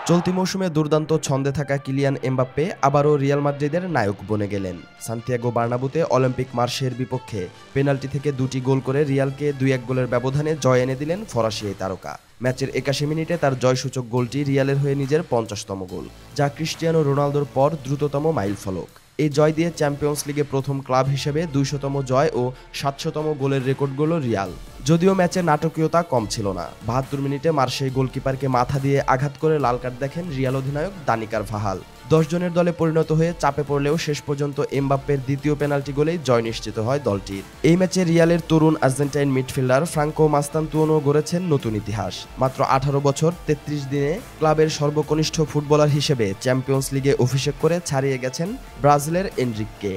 চলতি মৌসুমে দুর্দান্ত ছন্দে থাকা কিলিয়ান এমবাপ্পে আবারও রিয়াল মাদ্রিদের নায়ক বনে গেলেন। সান্তিয়াগো বার্নাবুতে অলিম্পিক মার্শের বিপক্ষে পেনাল্টি থেকে 2টি গোল করে রিয়ালকে 2-1 গোলের ব্যবধানে জয় এনে দিলেন ফরাসি এই তারকা। ম্যাচের 81 মিনিটে তার জয়সূচক গোলটি রিয়ালের হয়ে নিজের 50তম গোল, যা ক্রিস্টিয়ানো রোনালদোর পর দ্রুততম মাইলফলক। এই জয় দিয়ে চ্যাম্পিয়ন্স লিগে প্রথম ক্লাব হিসেবে 200তম জয় ও 700তম গোলের রেকর্ড গড়ল রিয়াল। যদিও ম্যাচের নাটকীয়তা কম ছিল না। 72 মিনিটে মার্শেই গোলকিপারকে মাথা দিয়ে আঘাত করে লাল কার্ড দেখেন রিয়াল অধিনায়ক দানি কারভাহাল। 10 জনের দলে পরিণত হয়ে চাপে পড়লেও শেষ পর্যন্ত এমবাপ্পের দ্বিতীয় পেনাল্টি গোলেই জয় নিশ্চিত হয় দলটির। এই ম্যাচে রিয়ালের তরুণ আর্জেন্টাইন মিডফিল্ডার ফ্রাঙ্কো মাস্তান্তুয়ানো গড়েছেন নতুন ইতিহাস। মাত্র 18 বছর 33 দিনে ক্লাবের সর্বকনিষ্ঠ ফুটবলার হিসেবে চ্যাম্পিয়ন্স লিগে অভিষেক করে ছাড়িয়ে গেছেন ব্রাজিলের এনরিককে।